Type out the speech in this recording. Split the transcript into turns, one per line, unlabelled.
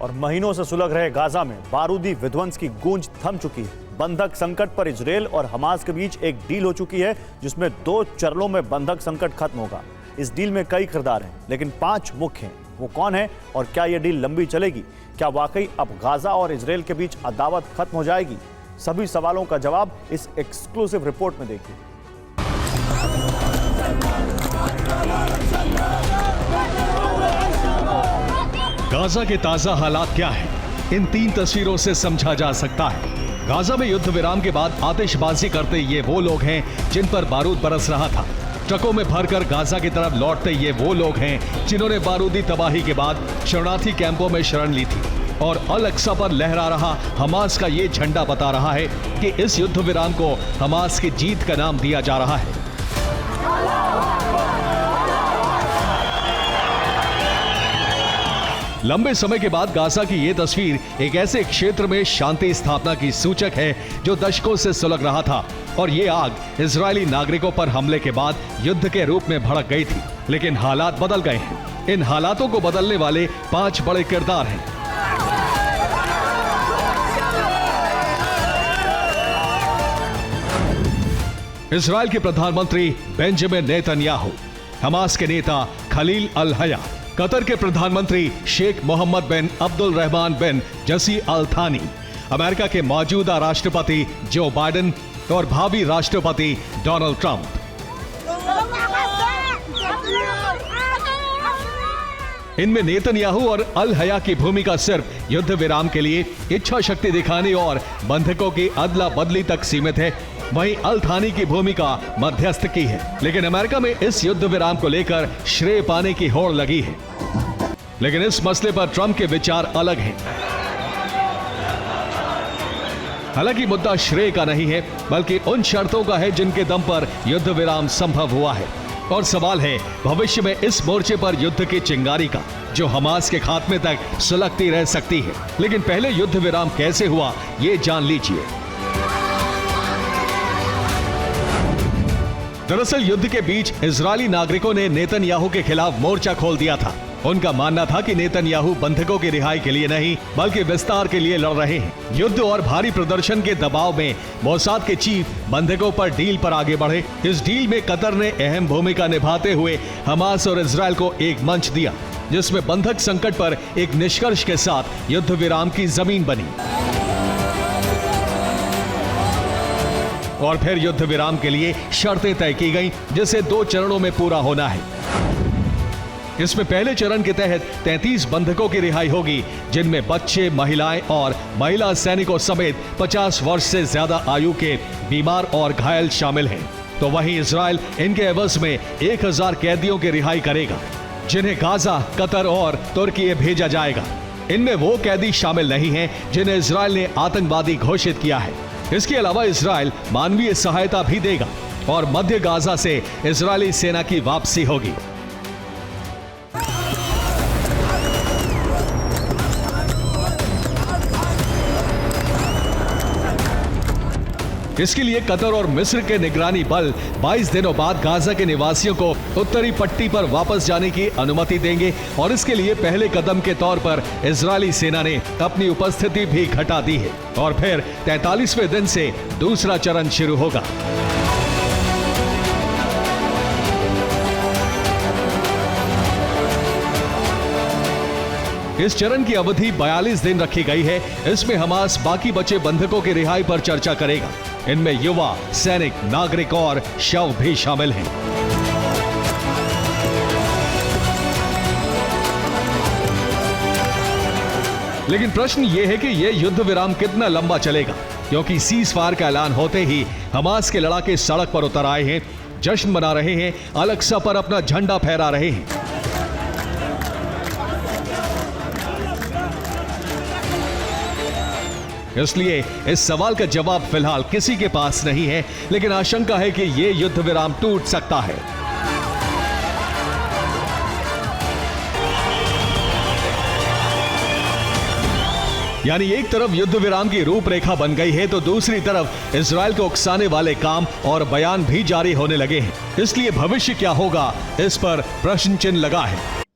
और महीनों से सुलग रहे गाजा में बारूदी विध्वंस की गूंज थम चुकी है। बंधक संकट पर इजरायल और हमास के बीच एक डील हो चुकी है, जिसमें 2 चरणों में बंधक संकट खत्म होगा। इस डील में कई किरदार हैं, लेकिन 5 मुख्य हैं। वो कौन है और क्या यह डील लंबी चलेगी? क्या वाकई अब गाजा और इजरायल के बीच अदावत खत्म हो जाएगी? सभी सवालों का जवाब इस एक्सक्लूसिव रिपोर्ट में देखिए।
गाजा के ताजा हालात क्या है, इन 3 तस्वीरों से समझा जा सकता है। गाजा में युद्ध विराम के बाद आतिशबाजी करते ये वो लोग हैं जिन पर बारूद बरस रहा था। ट्रकों में भरकर गाजा की तरफ लौटते ये वो लोग हैं जिन्होंने बारूदी तबाही के बाद शरणार्थी कैंपों में शरण ली थी। और अल अक्सा पर लहरा रहा हमास का ये झंडा बता रहा है कि इस युद्ध विराम को हमास की जीत का नाम दिया जा रहा है। लंबे समय के बाद गाजा की ये तस्वीर एक ऐसे क्षेत्र में शांति स्थापना की सूचक है जो दशकों से सुलग रहा था। और ये आग इजरायली नागरिकों पर हमले के बाद युद्ध के रूप में भड़क गई थी। लेकिन हालात बदल गए हैं। इन हालातों को बदलने वाले 5 बड़े किरदार हैं। इजरायल के प्रधानमंत्री बेंजामिन नेतन्याहू, हमास के नेता खलील अल हया, कतर के प्रधानमंत्री शेख मोहम्मद बिन अब्दुल रहमान बिन जसी अल थानी, अमेरिका के मौजूदा राष्ट्रपति जो बाइडेन और भावी राष्ट्रपति डोनाल्ड ट्रंप। इनमें नेतन्याहू और अल हया की भूमिका सिर्फ युद्ध विराम के लिए इच्छा शक्ति दिखाने और बंधकों की अदला बदली तक सीमित है। वहीं अल थानी की भूमिका मध्यस्थ की है। लेकिन अमेरिका में इस युद्ध विराम को लेकर श्रेय पाने की होड़ लगी है। लेकिन इस मसले पर ट्रंप के विचार अलग हैं। हालांकि मुद्दा श्रेय का नहीं है, बल्कि उन शर्तों का है जिनके दम पर युद्ध विराम संभव हुआ है। और सवाल है भविष्य में इस मोर्चे पर युद्ध की चिंगारी का, जो हमास के खात्मे तक सुलगती रह सकती है। लेकिन पहले युद्ध विराम कैसे हुआ, ये जान लीजिए। दरअसल युद्ध के बीच इजरायली नागरिकों ने नेतन्याहू के खिलाफ मोर्चा खोल दिया था। उनका मानना था कि नेतन्याहू बंधकों की रिहाई के लिए नहीं, बल्कि विस्तार के लिए लड़ रहे हैं। युद्ध और भारी प्रदर्शन के दबाव में मोसाद के चीफ बंधकों पर डील पर आगे बढ़े। इस डील में कतर ने अहम भूमिका निभाते हुए हमास और इजरायल को एक मंच दिया, जिसमें बंधक संकट पर एक निष्कर्ष के साथ युद्ध विराम की जमीन बनी। और फिर युद्ध विराम के लिए शर्तें तय की गईं, जिसे 2 चरणों में पूरा होना है। इसमें पहले चरण के तहत 33 बंधकों की रिहाई होगी, जिनमें बच्चे, महिलाएं और महिला सैनिकों समेत 50 वर्ष से ज्यादा आयु के बीमार और घायल शामिल हैं। तो वहीं इजरायल इनके एवज में 1000 कैदियों की रिहाई करेगा, जिन्हें गाजा, कतर और तुर्की भेजा जाएगा। इनमें वो कैदी शामिल नहीं हैं जिन्हें इजरायल ने आतंकवादी घोषित किया है। इसके अलावा इजरायल मानवीय सहायता भी देगा और मध्य गाजा से इजरायली सेना की वापसी होगी। इसके लिए कतर और मिस्र के निगरानी बल 22 दिनों बाद गाजा के निवासियों को उत्तरी पट्टी पर वापस जाने की अनुमति देंगे। और इसके लिए पहले कदम के तौर पर इजरायली सेना ने अपनी उपस्थिति भी घटा दी है। और फिर 43वें दिन से दूसरा चरण शुरू होगा। इस चरण की अवधि 42 दिन रखी गई है। इसमें हमास बाकी बचे बंधकों की रिहाई पर चर्चा करेगा। इनमें युवा, सैनिक, नागरिक और शव भी शामिल हैं। लेकिन प्रश्न यह है कि यह युद्ध विराम कितना लंबा चलेगा, क्योंकि सीज फायर का ऐलान होते ही हमास के लड़ाके सड़क पर उतर आए हैं, जश्न मना रहे हैं, अल अक्सा पर अपना झंडा फहरा रहे हैं। इसलिए इस सवाल का जवाब फिलहाल किसी के पास नहीं है, लेकिन आशंका है कि यह युद्ध विराम टूट सकता है। यानी एक तरफ युद्ध विराम की रूपरेखा बन गई है, तो दूसरी तरफ इजरायल को उकसाने वाले काम और बयान भी जारी होने लगे हैं। इसलिए भविष्य क्या होगा, इस पर प्रश्न चिन्ह लगा है।